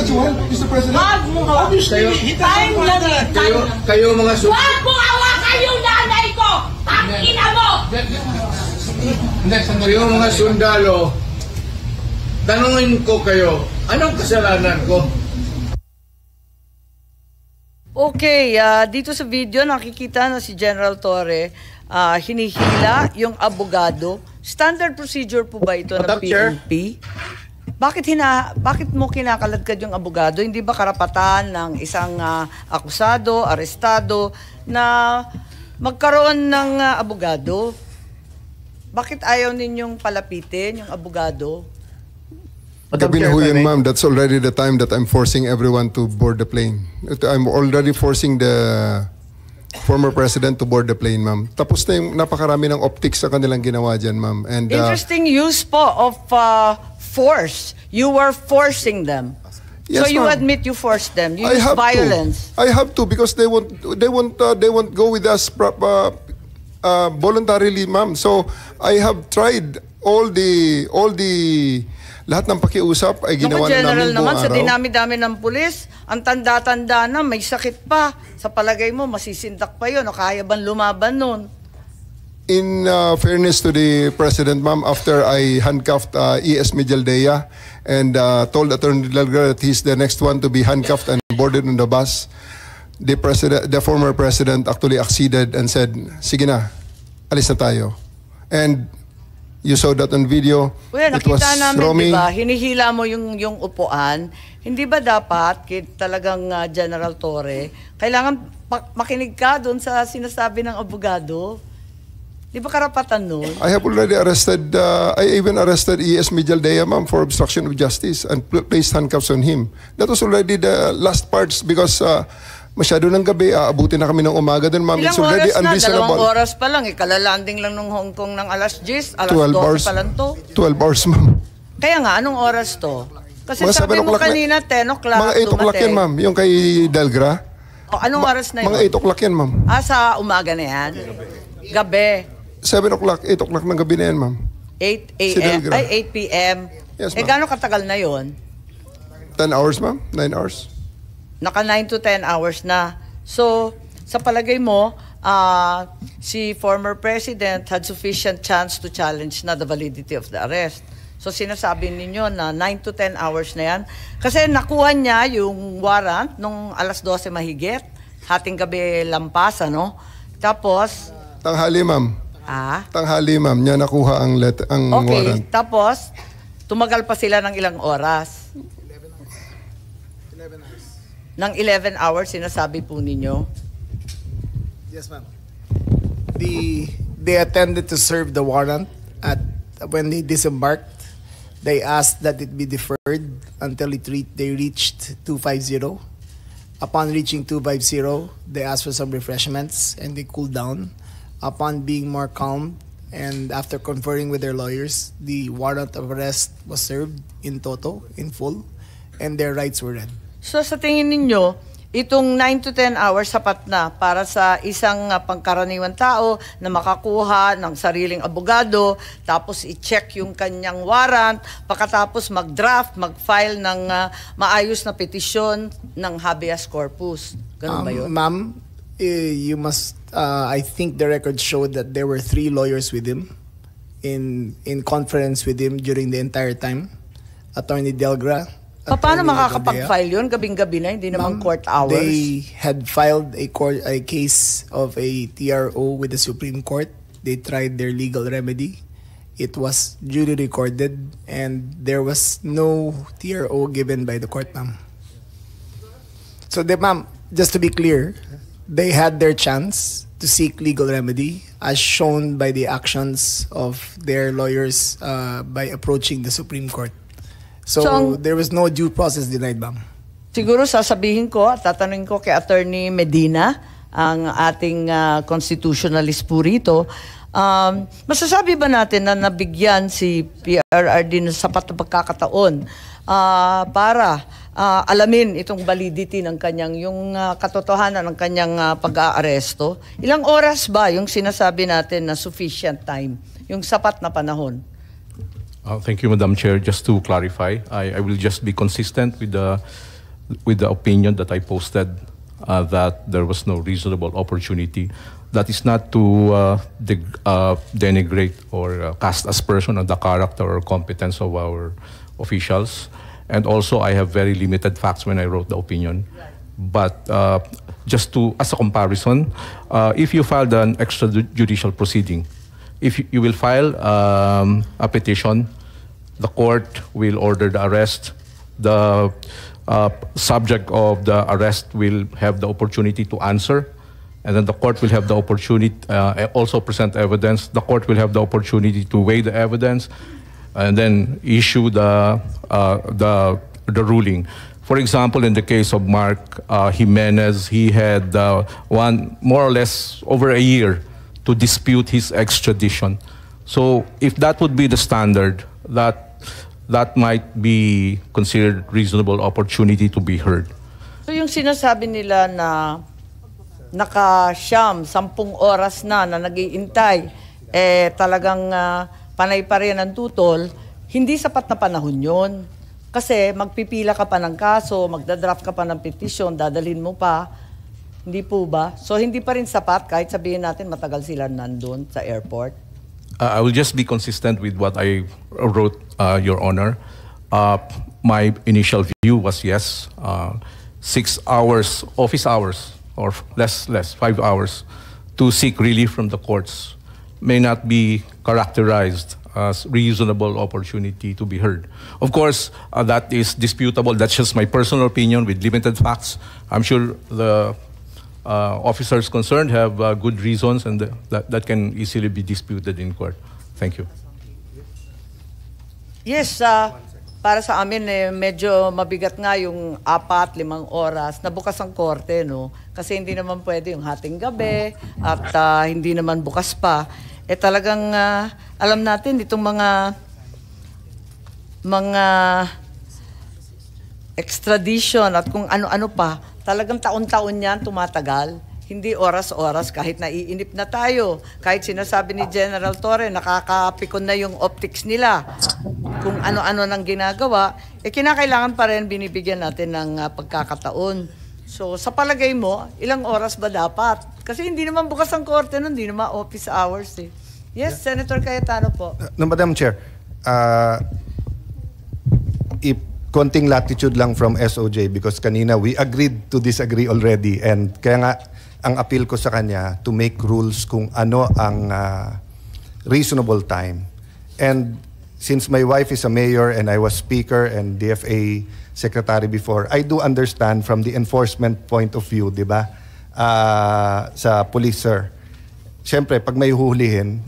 as well, Mr. President? Obviously, kayo mga Wag mo hawakan yung nanay ko! Tangina mo! Kayo mga sundalo, tanungin ko kayo, anong kasalanan ko? Okay, dito sa video nakikita na si General Torre hinihila yung abogado. Standard procedure po ba ito ng PNP? Bakit mo kinakaladkad yung abogado? Hindi ba karapatan ng isang akusado, arestado na magkaroon ng abogado? Bakit ayaw ninyong palapitin yung abogado? Gabi na ho yun, ma'am. That's already the time that I'm forcing everyone to board the plane. I'm already forcing the former president to board the plane, ma'am. Tapos na yung napakarami ng optics sa kanilang ginawa dyan, ma'am. And, interesting use po of force. You were forcing them. Yes, so you admit you forced them. You used violence. I have to because they won't go with us voluntarily, ma'am. So I have tried all the lahat ng pakiusap ay ginawa na namin buong araw. Sa dinami-dami ng pulis, ang tanda-tanda na, may sakit pa. Sa palagay mo, masisindak pa yun o kaya bang lumaban nun? In fairness to the President, ma'am, after I handcuffed E.S. Mijaldea and told Attorney Delgado that he's the next one to be handcuffed and boarded on the bus, the former President actually acceded and said, sige na, alis na tayo. And you saw that on video. Well, nakita namin, diba, hinihila mo yung upuan. Hindi ba dapat, talagang General Torre, kailangan makinig ka doon sa sinasabi ng abogado? Di ba karapatan nun? I have already arrested, I even arrested E.S. Mijaldea, ma'am, for obstruction of justice and placed handcuffs on him. That was already the last parts because masyado ng gabi, aabutin na kami ng umaga din, ma'am. Ilang oras na? 2 oras pa lang. Kalalanding lang ng Hong Kong ng alas 10, alas 12 pa lang to. 12 hours, ma'am. Kaya nga, anong oras to? Kasi mga sabi mo kanina, 10 o'clock. Mga 8 o'clock yan, ma'am. Yung kay Delgra. O, anong oras na yun? Mga 8 o'clock yan, ma'am. Sa umaga na yan? Gabi? 7 o'clock, 8 o'clock ng gabi na yan, ma'am. 8 a.m. Ay, 8 p.m. Yes, ma'am. Gano'ng katagal na yon? 10 hours, ma'am. 9 hours. Naka 9 to 10 hours na. So, sa palagay mo, si former president had sufficient chance to challenge na the validity of the arrest. So, sinasabi ninyo na 9 to 10 hours na yan. Kasi nakuha niya yung warrant nung alas 12 mahigit. Hating gabi lampas, ano? Tapos... Tanghali, ma'am. Tanghali, ma'am. Niya nakuha ang warrant. Okay, tapos, tumagal pa sila ng ilang oras? 11 hours. Ng 11 hours, sinasabi po ninyo? Yes, ma'am. They attended to serve the warrant when they disembarked. They asked that it be deferred until they reached 250. Upon reaching 250, they asked for some refreshments and they cooled down. Upon being more calm and after conferring with their lawyers, the warrant of arrest was served in toto, in full, and their rights were read. So sa tingin ninyo, itong 9 to 10 hours sapat na para sa isang pangkaraniwan tao na makakuha ng sariling abogado, tapos i-check yung kanyang warrant, pagkatapos mag-draft, mag-file ng maayos na petisyon ng habeas corpus. Ganun ba yun? Ma'am, you must, I think the record showed that there were 3 lawyers with him in conference with him during the entire time. Attorney Delgra. Paano makakapag-file yun? Gabing-gabi na, hindi naman court hours. They had filed a case of a TRO with the Supreme Court. They tried their legal remedy. It was duly recorded and there was no TRO given by the court, ma'am. So, ma'am, just to be clear, they had their chance to seek legal remedy as shown by the actions of their lawyers by approaching the Supreme Court. So there was no due process denied, ma'am. Siguro sasabihin ko at tatanungin ko kay Attorney Medina, ang ating constitutionalist po rito, masasabi ba natin na nabigyan si PRRD ng sapat na pagkakataon para alamin itong validity ng kanyang, yung katotohanan ng kanyang pag-aaresto? Ilang oras ba yung sinasabi natin na sufficient time, yung sapat na panahon? Thank you, Madam Chair. Just to clarify, I will just be consistent with the with the opinion that I posted that there was no reasonable opportunity. That is not to denigrate or cast aspersion on the character or competence of our officials. And also, I have very limited facts when I wrote the opinion. But just as a comparison, if you filed an extrajudicial proceeding, if you will file a petition, the court will order the arrest. The subject of the arrest will have the opportunity to answer, and then the court will have the opportunity also present evidence. The court will have the opportunity to weigh the evidence, and then issue the ruling. For example, in the case of Mark Jimenez, he had more or less over a year to dispute his extradition. So if that would be the standard, that might be considered reasonable opportunity to be heard. So yung sinasabi nila na naka-10 oras na nag-iintay, talagang panay pa rin ang tutol, hindi sapat na panahon yun. Kasi magpipila ka pa ng kaso, magdadraft ka pa ng petition, dadalhin mo pa. Hindi po ba? So hindi pa rin sapat kahit sabihin natin matagal sila nandun sa airport? I will just be consistent with what I wrote, Your Honor. My initial view was yes, 6 hours, office hours, or less, 5 hours, to seek relief from the courts may not be characterized as reasonable opportunity to be heard. Of course, that is disputable. That's just my personal opinion with limited facts. I'm sure the officers concerned have good reasons, and that can easily be disputed in court. Thank you. Yes, para sa amin medyo mabigat nga yung 4-5 oras na bukas ang korte, no? Kasi hindi naman pwede yung hating gabi at hindi naman bukas pa. Talagang alam natin itong mga extradition at kung ano-ano pa, talagang taon-taon yan tumatagal. Hindi oras-oras kahit naiinip na tayo. Kahit sinasabi ni General Torre, nakakapikon na yung optics nila. Kung ano-ano nang ginagawa, kinakailangan pa rin binibigyan natin ng pagkakataon. So sa palagay mo, ilang oras ba dapat? Kasi hindi naman bukas ang korte nun, hindi naman office hours eh. Yes, yeah. Senator Cayetano po. No, Madam Chair, konting latitude lang from SOJ because kanina we agreed to disagree already, and kaya nga ang appeal ko sa kanya to make rules kung ano ang reasonable time. And since my wife is a mayor and I was speaker and DFA secretary before, I do understand from the enforcement point of view, di ba? Sa police, sir. Siyempre, pag may huhulihin,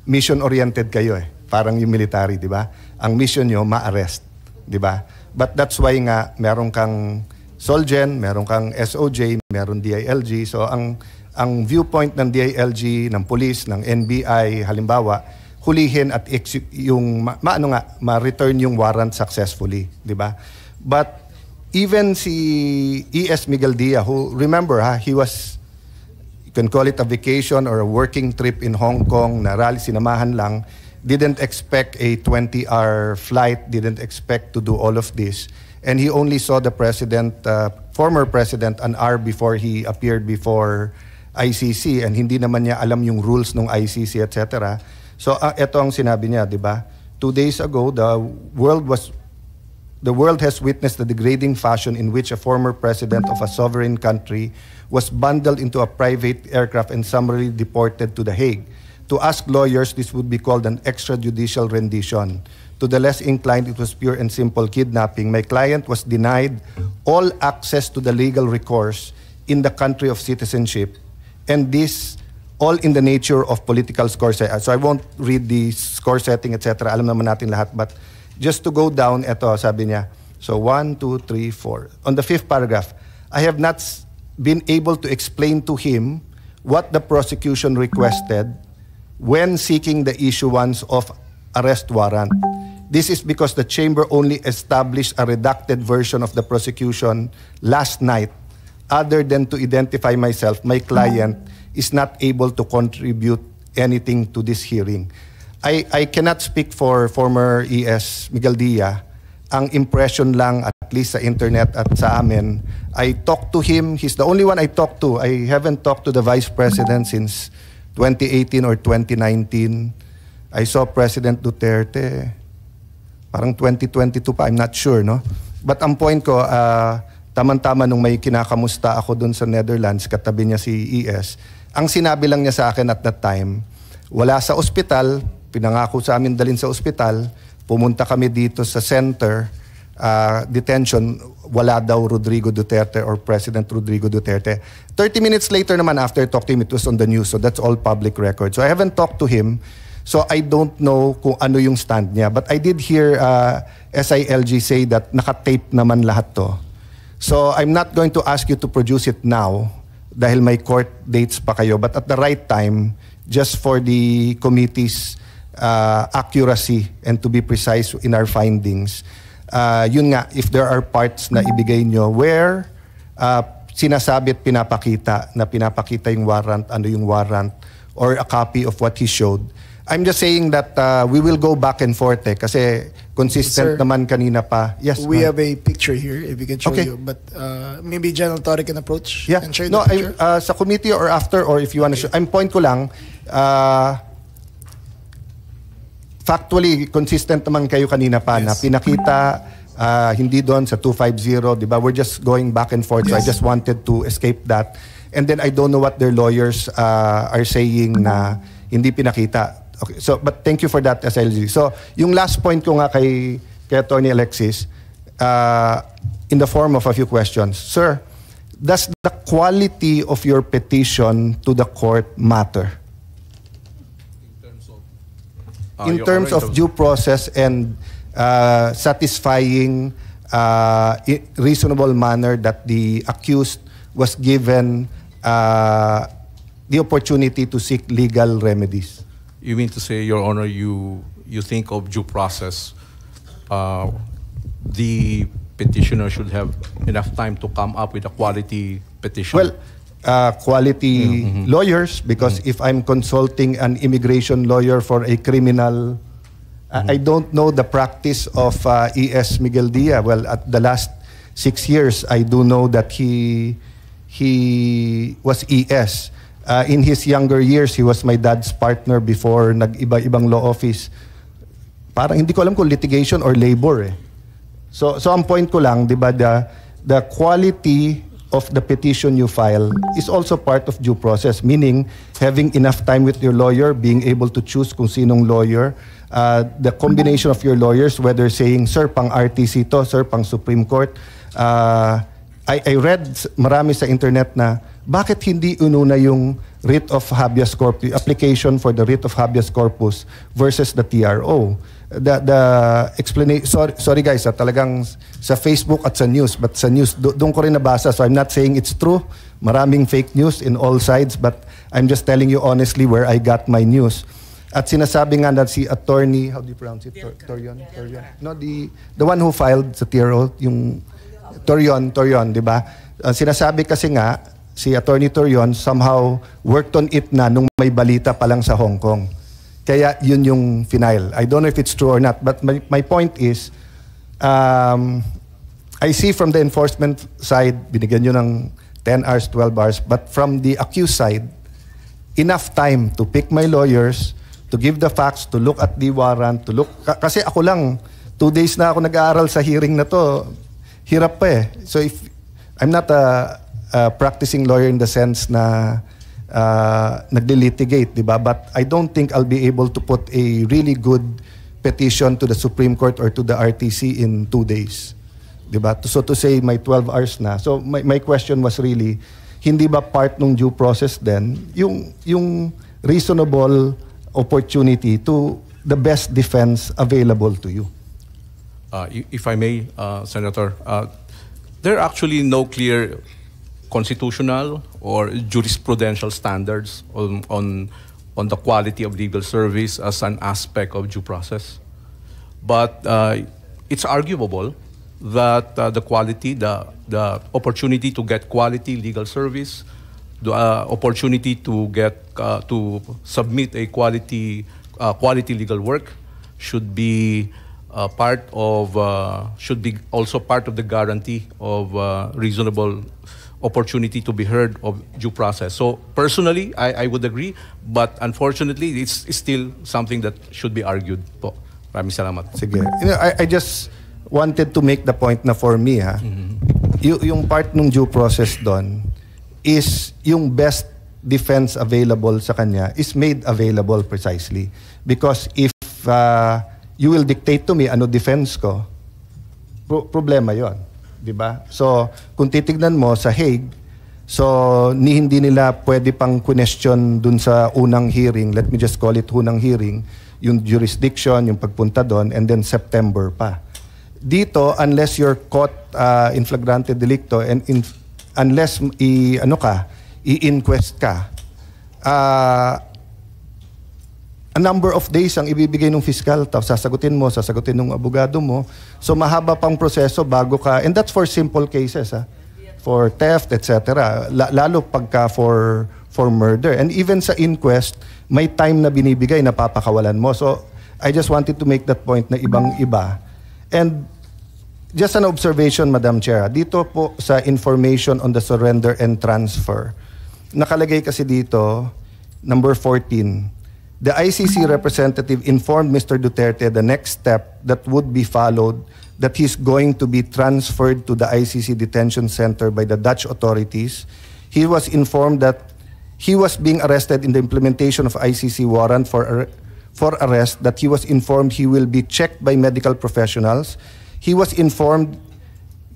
mission-oriented kayo eh. Parang yung military, di ba? Ang mission nyo, ma-arrest, di ba? But that's why nga meron kang Solgen, meron kang SOJ, meron DILG. So ang viewpoint ng DILG, ng police, ng NBI, halimbawa, hulihin at ma-return yung warrant successfully, di ba? But even si E.S. Miguel Dia, who, remember, he was, you can call it a vacation or a working trip in Hong Kong, na rally, sinamahan lang, didn't expect a 20-hour flight, didn't expect to do all of this. And he only saw the president, former president, an hour before he appeared before ICC, and hindi naman niya alam yung rules ng ICC, etc. So ito ang sinabi niya, di ba? 2 days ago, the world has witnessed the degrading fashion in which a former president of a sovereign country was bundled into a private aircraft and summarily deported to The Hague. To ask lawyers, this would be called an extrajudicial rendition. To the less inclined, it was pure and simple kidnapping. My client was denied all access to the legal recourse in the country of citizenship, and this all in the nature of political score setting. So I won't read the score setting, etc. Alam naman natin lahat. But just to go down, ito, sabi niya. So 1, 2, 3, 4. On the 5th paragraph, I have not been able to explain to him what the prosecution requested when seeking the issuance of arrest warrant. This is because the chamber only established a redacted version of the prosecution last night. Other than to identify myself, my client is not able to contribute anything to this hearing. I cannot speak for former E.S. Miguel Dia. Ang impression lang at at least sa internet at sa amin. I talked to him. He's the only one I talked to. I haven't talked to the Vice President since 2018 or 2019. I saw President Duterte parang 2022 pa, I'm not sure, no? But ang point ko, tama-tama nung may kinakamusta ako dun sa Netherlands, katabi niya si ES, ang sinabi lang niya sa akin at that time, wala sa ospital, pinangako sa amin dalhin sa ospital, pumunta kami dito sa center, detention, wala daw Rodrigo Duterte or President Rodrigo Duterte. 30 minutes later naman after I talked to him, it was on the news, so that's all public record. So I haven't talked to him, so I don't know kung ano yung stand niya. But I did hear SILG say that naka-tape naman lahat to. So I'm not going to ask you to produce it now dahil may court dates pa kayo. But at the right time, just for the committee's accuracy and to be precise in our findings, yun nga, if there are parts na ibigay nyo where sinasabi at pinapakita yung warrant, ano yung warrant, or a copy of what he showed, I'm just saying that we will go back and forth kasi consistent Sir, naman kanina pa. Yes, We have a picture here if we can show Okay. you. But maybe General Torre can approach Yeah. and show you No, the picture. sa committee or after, or if you want to show. Point ko lang, factually, consistent naman kayo kanina pa na pinakita, hindi doon sa 250, di ba? We're just going back and forth. So I just wanted to escape that. And then I don't know what their lawyers are saying na hindi pinakita. Okay, so, but thank you for that, SLG. So, yung last point ko nga kay Attorney Alexis, in the form of a few questions. Sir, does the quality of your petition to the court matter? In terms of due process and satisfying reasonable manner that the accused was given the opportunity to seek legal remedies. You mean to say, Your Honor, you think of due process, the petitioner should have enough time to come up with a quality petition? Well, quality lawyers, because if I'm consulting an immigration lawyer for a criminal, I don't know the practice of E.S. Miguel Dia. Well, at the last 6 years, I do know that he was E.S. In his younger years, he was my dad's partner before nag-iba-ibang law office. Parang hindi ko alam kung litigation or labor eh. So ang point ko lang, di ba, the quality of the petition you file is also part of due process, meaning having enough time with your lawyer, being able to choose kung sinong lawyer, the combination of your lawyers, whether saying, sir, pang RTC to, sir, pang Supreme Court. I read marami sa internet na bakit hindi ununa yung writ of habeas corpus, application for the writ of habeas corpus versus the TRO. The explanation, sorry guys, talagang sa Facebook at sa news, but sa news, doon ko rin nabasa, so I'm not saying it's true. Maraming fake news in all sides, but I'm just telling you honestly where I got my news. At sinasabi nga na si attorney, how do you pronounce it? Torion? No, the one who filed sa TRO, yung Torion, di ba? Sinasabi kasi nga, si Attorney Torion somehow worked on it na nung may balita pa lang sa Hong Kong. Kaya yun yung final. I don't know if it's true or not, but my point is, I see from the enforcement side, binigyan nyo ng 10 hours, 12 hours, but from the accused side, enough time to pick my lawyers, to give the facts, to look at the warrant, to look, kasi ako lang, 2 days na ako nag-aaral sa hearing na to, hirap pa eh. So if, I'm not a practicing lawyer in the sense na nagli-litigate, di ba? But I don't think I'll be able to put a really good petition to the Supreme Court or to the RTC in 2 days. Di ba? So to say may 12 hours na. So my question was really, hindi ba part ng due process then yung reasonable opportunity to the best defense available to you? If I may, Senator, there are actually no clear constitutional or jurisprudential standards on the quality of legal service as an aspect of due process. But it's arguable that the quality, the opportunity to get quality legal service, the opportunity to get to submit a quality legal work should be should be also part of the guarantee of reasonable opportunity to be heard of due process. So personally, I would agree, but unfortunately, it's still something that should be argued po. Maraming salamat. Sige. I just wanted to make the point na for me, yung part ng due process doon is yung best defense available sa kanya is made available precisely. Because if you will dictate to me ano defense ko, problema yon, di ba? So, kung titignan mo sa Hague, so hindi nila pwede pang question dun sa unang hearing, let me just call it unang hearing, yung jurisdiction, yung pagpunta doon, and then September pa. Dito, unless you're caught in flagrante delicto and unless i-inquest ka, a number of days ang ibibigay ng fiscal, tapos sasagutin ng abogado mo. So mahaba pang proseso bago ka, and that's for simple cases, for theft, etc. Lalo pagka for murder. And even sa inquest, may time na binibigay na papakawalan mo. So I just wanted to make that point na ibang-iba. And just an observation, Madam Chair, dito po sa information on the surrender and transfer, nakalagay kasi dito, number 14, the ICC representative informed Mr. Duterte the next step that would be followed, that he's going to be transferred to the ICC detention center by the Dutch authorities. He was informed that he was being arrested in the implementation of ICC warrant for arrest, that he was informed he will be checked by medical professionals. He was informed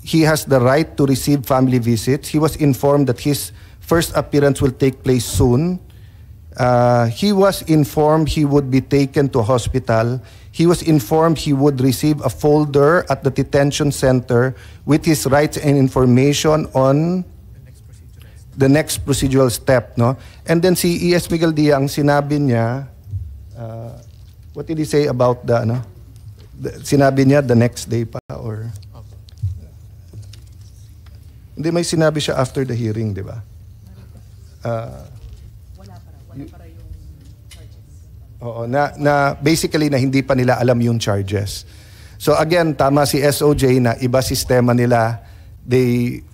he has the right to receive family visits. He was informed that his first appearance will take place soon. He was informed he would be taken to a hospital. He was informed he would receive a folder at the detention center with his rights and information on the next procedural step. No? And then si E.S. Miguel Dia, ang sinabi niya, what did he say about sinabi niya the next day pa or... Hindi, may sinabi siya after the hearing, di ba? Oo, na basically na hindi pa nila alam yung charges. So again, tama si SOJ na iba sistema nila.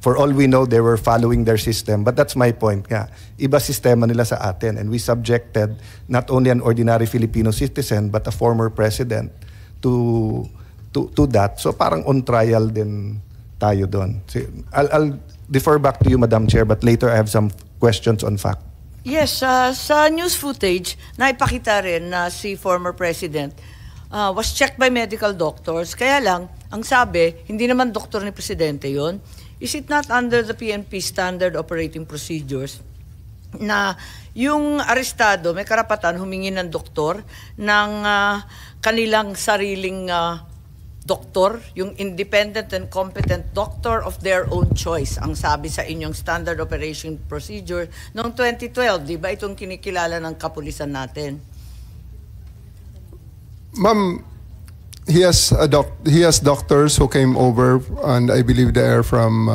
For all we know, they were following their system. But that's my point nga. Iba sistema nila sa atin. And we subjected not only an ordinary Filipino citizen, but a former president to that. So parang on trial din tayo doon. So, I'll defer back to you, Madam Chair, but later I have some questions on fact. Yes, sa news footage, naipakita rin na si former president was checked by medical doctors. Kaya lang, ang sabi, hindi naman doktor ni presidente yon. Is it not under the PNP standard operating procedures na yung arestado may karapatan humingi ng doktor ng kanilang sariling doktor, yung independent and competent doctor of their own choice, ang sabi sa inyong standard operation procedure noong 2012, di ba itong kinikilala ng kapulisan natin? Ma'am, he has doctors who came over, and I believe they are from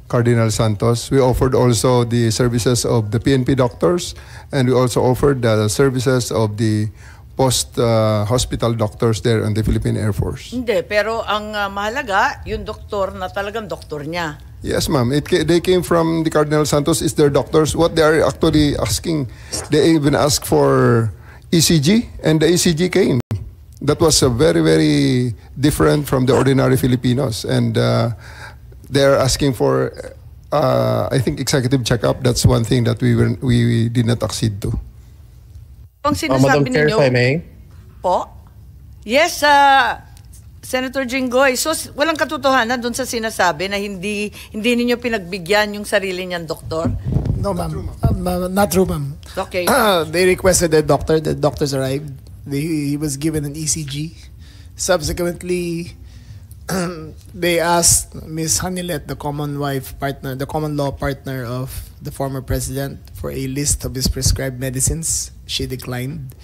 Cardinal Santos. We offered also the services of the PNP doctors, and we also offered the services of the post-hospital doctors there on the Philippine Air Force. Hindi, pero ang mahalaga, yung doktor na talagang doktor niya. Yes, ma'am. They came from the Cardinal Santos. Is their doctors. What they are actually asking, they even asked for ECG, and the ECG came. That was very, very different from the ordinary Filipinos. And they're asking for, I think, executive checkup. That's one thing that we did not accede to. Ang sinasabi Madam Chair, ninyo, if I may. Po? Yes, Senator Jinggoy. So, walang katotohanan doon sa sinasabi na hindi ninyo pinagbigyan yung sarili niyang doktor? No, ma'am. Not true, ma'am. Okay. They requested the doctor. The doctors arrived. He was given an ECG. Subsequently, they asked Ms. Hanilet, the common law partner of the former president, for a list of his prescribed medicines. She declined.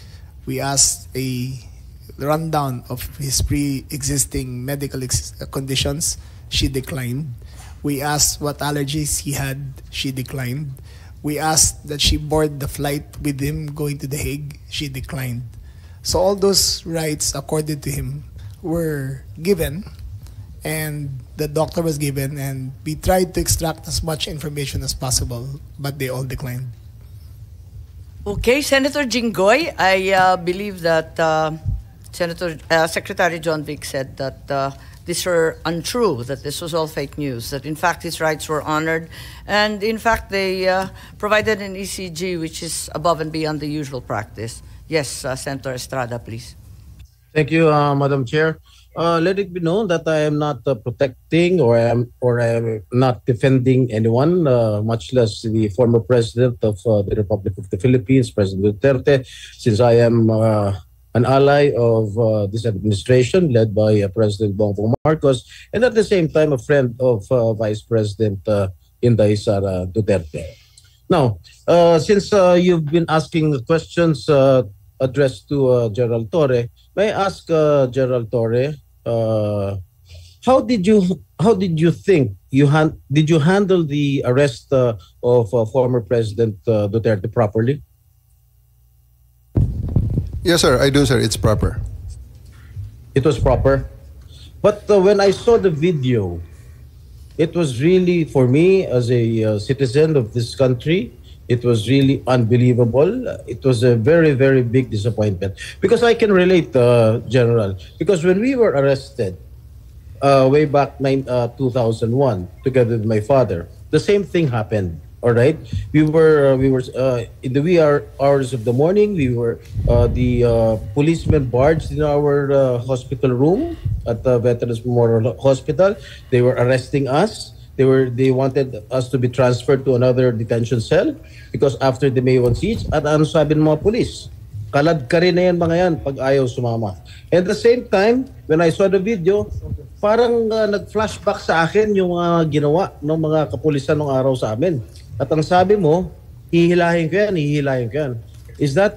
We asked a rundown of his pre-existing medical conditions. She declined. We asked what allergies he had. She declined. We asked that she board the flight with him going to The Hague. She declined. So all those rights accorded to him were given, and the doctor was given, and we tried to extract as much information as possible, but they all declined. Okay, Senator Jinggoy, I believe that Secretary John Vic said that these were untrue, that this was all fake news, that in fact his rights were honored, and in fact they provided an ECG which is above and beyond the usual practice. Yes, Senator Estrada, please. Thank you, Madam Chair. Let it be known that I am not protecting or I am not defending anyone, much less the former president of the Republic of the Philippines, President Duterte, since I am an ally of this administration led by President Bongbong Marcos, and at the same time a friend of Vice President Inday Sara Duterte. Now, since you've been asking the questions addressed to Gerald Torre, may I ask Gerald Torre, how did you think did you handle the arrest of former President Duterte properly? Yes, sir. I do, sir. It's proper. It was proper. But when I saw the video, it was really, for me as a citizen of this country, it was really unbelievable. It was a very, very big disappointment. Because I can relate, General. Because when we were arrested way back 2001, together with my father, the same thing happened. All right, we were in the wee hours of the morning. We were the policemen barged in our hospital room at the Veterans Memorial Hospital. They were arresting us. They wanted us to be transferred to another detention cell because after the May 1 siege, at ano sabi ng mga police? Kalad ka rin na yan mga yan pag ayaw sumama. At the same time, when I saw the video, parang nag-flashback sa akin yung ginawa ng mga kapulisan ng araw sa amin. At ang sabi mo, hihilahin ko yan. Is that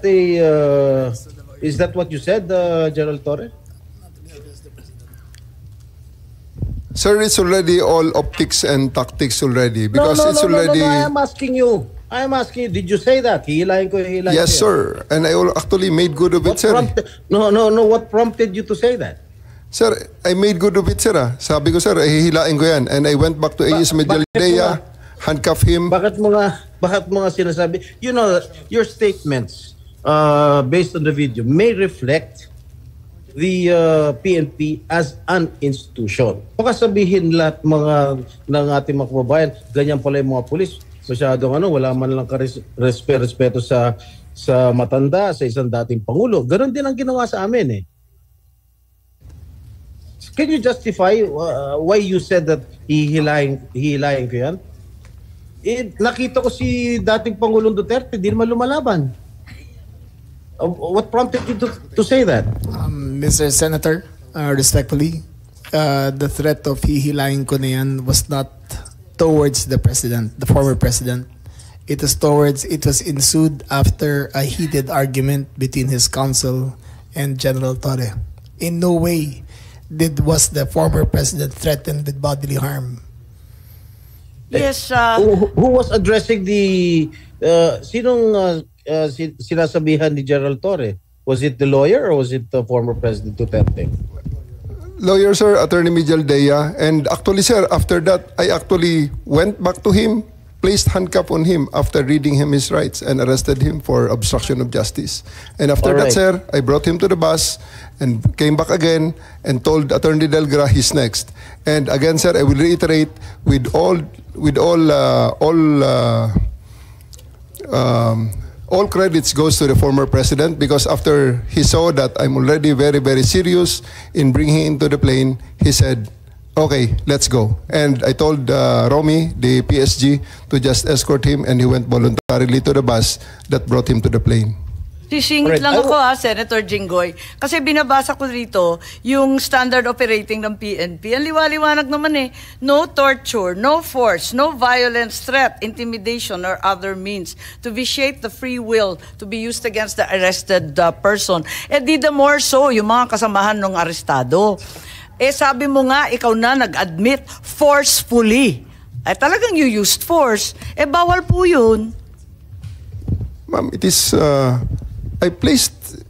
what you said, Gerald Torre? Sir, it's already all optics and tactics already because it's already. No, I am asking you, did you say that? Hihilahin ko. Yes, sir. And I actually made good of it, sir. No. What prompted you to say that? Sir, I made good of it, sir. Sabi ko, sir, hihilain ko yan. And I went back to AS Medialdea, handcuff him. Bakit mga sinasabi? You know, your statements based on the video may reflect the PNP as an institution. Baka sabihin lahat ng ating mga kababayan, ganyan pala yung mga pulis. Masyadong wala man lang respeto sa matanda, sa isang dating pangulo. Ganon din ang ginawa sa amin eh. Can you justify why you said that hihilahin ko yan? Nakita ko si dating Pangulong Duterte, di naman lumalaban. What prompted you to say that? Mr. Senator, respectfully, the threat of hihilahin ko na yan was not towards the president, the former president. It was ensued after a heated argument between his counsel and General Torre. In no way was the former president threatened with bodily harm. Yes. Who was addressing the sinong sinasabihan ni General Torre? Was it the lawyer or was it the former President Duterte? Lawyer, sir, Attorney Medialdea. And actually, sir, after that, I actually went back to him, placed handcuff on him after reading him his rights and arrested him for obstruction of justice. And after that, sir, I brought him to the bus and came back again and told Attorney Delgra he's next. And again, sir, I will reiterate all credits goes to the former president because after he saw that I'm already very, very serious in bringing him to the plane, he said, okay, let's go. And I told Romy, the PSG, to just escort him and he went voluntarily to the bus that brought him to the plane. Sisingit lang ako Senator Jinggoy. Kasi binabasa ko dito yung standard operating ng PNP. Ang liwaliwanag naman eh. No torture, no force, no violence, threat, intimidation, or other means to vitiate the free will to be used against the arrested person. Di the more so, yung mga kasamahan ng arestado. Sabi mo nga, ikaw na nag-admit forcefully. Talagang you used force. Bawal po yun. Ma'am, it is... I placed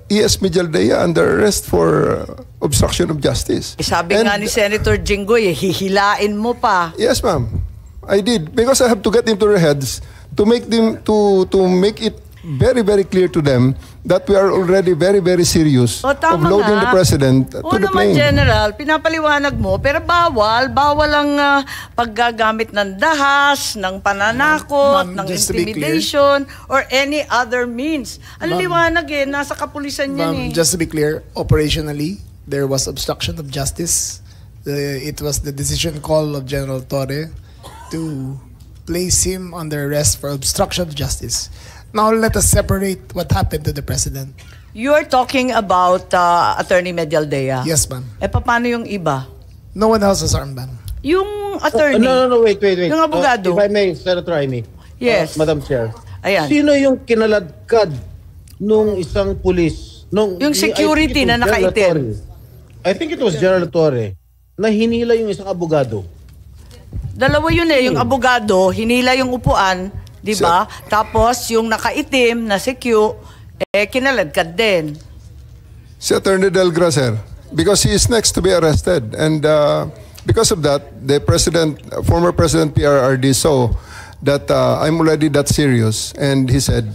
E.S. Mijaldea under arrest for obstruction of justice. Sabi And- nga ni Senator Jinggoy, hihilain mo pa. Yes, ma'am. I did because I have to get into their heads to make them to make it very very clear to them that we are already very very serious O, of tama loading nga. the president to Oo the naman, plane. General, pinapaliwanag mo, pero bawal ang paggagamit ng dahas, ng pananakot, Ma'am, ng just to be clear. intimidation, or any other means. Ang liwanag nasa kapulisan yan Just to be clear, operationally, there was obstruction of justice. It was the decision call of General Torre to place him under arrest for obstruction of justice. Now let us separate what happened to the president. You're talking about Attorney Medialdea. Yes, ma'am. Paano yung iba? No one else was armed, ma'am. Yung attorney. No, wait. Yung abogado. If I may, Senator Amy. Yes. Madam Chair. Ayan. Sino yung kinaladkad nung isang pulis? Yung security na nakaitim. I think it was General Torre na hinila yung isang abogado. Dalawa yun yung abogado, hinila yung upuan, di ba? Tapos yung nakaitim na si Q, kinaladkad din. Si Attorney Delgra, sir, because he is next to be arrested, and because of that, the former President PRRD saw that I'm already that serious, and he said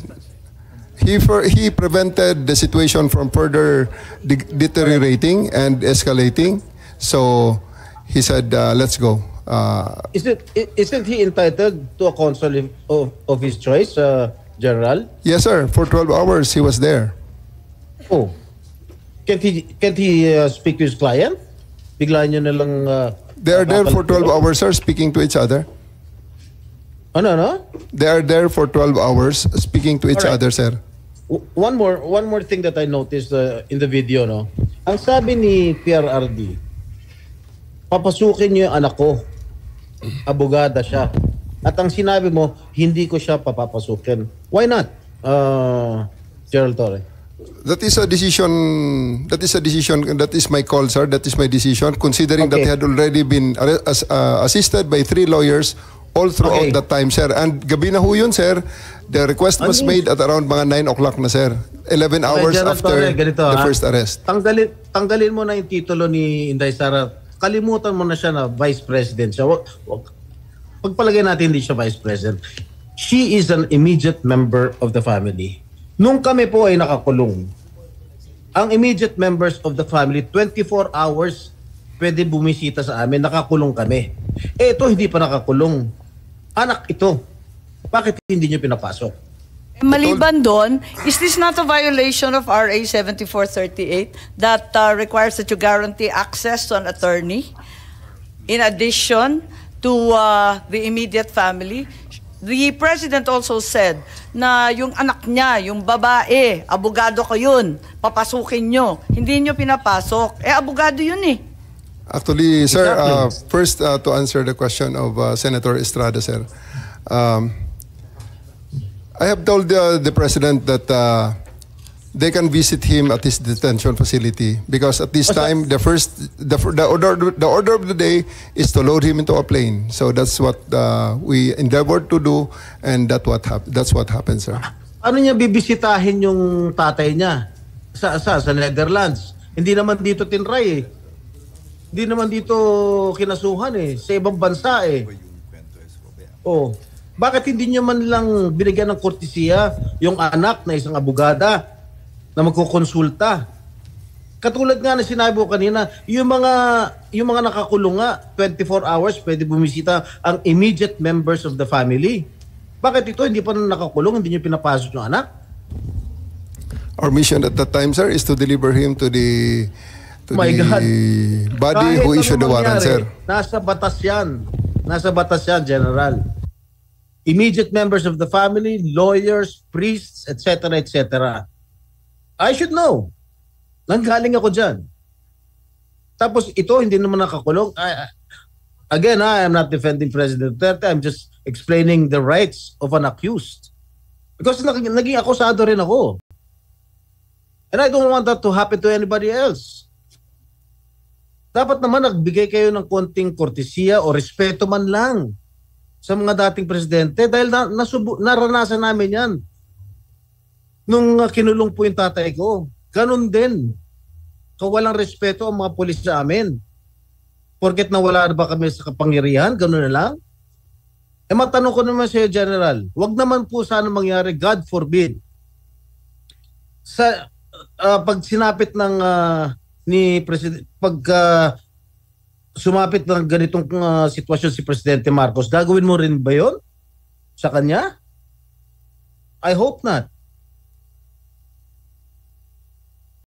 he prevented the situation from further deteriorating and escalating. So he said, "Let's go." Isn't he entitled to a counsel of his choice, General? Yes, sir. For 12 hours, he was there. Oh. Can't he speak to his client? Bigla niyo na lang... They are there for 12 hours, sir, speaking to each other. Ano? They are there for 12 hours speaking to each other, sir. One more thing that I noticed in the video, no? Ang sabi ni PRRD, papasukin niyo yung anak ko. Abogada siya. At ang sinabi mo, hindi ko siya papapasukin. Why not, Gerald Torre? That is a decision. That is my call, sir. That is my decision. Considering that he had already been assisted by 3 lawyers all throughout that time, sir. And gabi na ho yun, sir. The request was made at around mga 9 o'clock na, sir. 11 hours Gerald after Torre, ganito, the first arrest. Tanggalin mo na yung titulo ni Inday Sara. Kalimutan mo na siya na Vice President siya. Pagpalagay natin hindi siya Vice President. She is an immediate member of the family. Nung kami po ay nakakulong, ang immediate members of the family, 24 hours pwede bumisita sa amin, nakakulong kami. Ito, hindi pa nakakulong. Anak ito. Bakit hindi nyo pinapasok? Maliban doon, is this not a violation of RA 7438 that requires that you guarantee access to an attorney in addition to the immediate family? The President also said na yung anak niya, yung babae, abogado ko yun, papasukin nyo. Hindi nyo pinapasok. Abogado yun eh. Actually, sir, first to answer the question of Senator Estrada, sir. I have told the President that they can visit him at his detention facility because at this time the order of the day is to load him into a plane. So that's what we endeavored to do, and that's what happened, sir. Ano niya bibisitahin yung tatay niya sa Netherlands? Hindi naman dito tinray eh. Hindi naman dito kinasuhan eh. Sa ibang bansa eh. Oh. Bakit hindi nyo man lang binigyan ng kortesiya yung anak na isang abogada na magkukonsulta? Katulad nga na sinabi ko kanina, yung mga nakakulong nga, 24 hours pwede bumisita ang immediate members of the family. Bakit ito hindi pa nakakulong, hindi nyo pinapasok yung anak? Our mission at that time, sir, is to deliver him to the body who issued the warrant, sir. Nasa batas yan. Nasa batas yan, General. Immediate members of the family, lawyers, priests, etc., etc. I should know. Nanggaling ako dyan. Tapos ito, hindi naman nakakulong. Again, I am not defending President Duterte. I'm just explaining the rights of an accused. Because naging akusado rin ako. And I don't want that to happen to anybody else. Dapat naman nagbigay kayo ng konting kortesiya o respeto man lang sa mga dating presidente dahil naranasan namin yan nung kinulong po yung tatay ko. ganun din. Kawalang respeto ang mga pulis sa amin. Porket nawala na ba kami sa kapangyarihan, ganun na lang? Matanong ko naman sa General, wag naman po sana mangyari, God forbid, sa pag sinapit ng ni President, pag sumapit ng ganitong sitwasyon si Presidente Marcos, gagawin mo rin ba yon sa kanya? I hope not.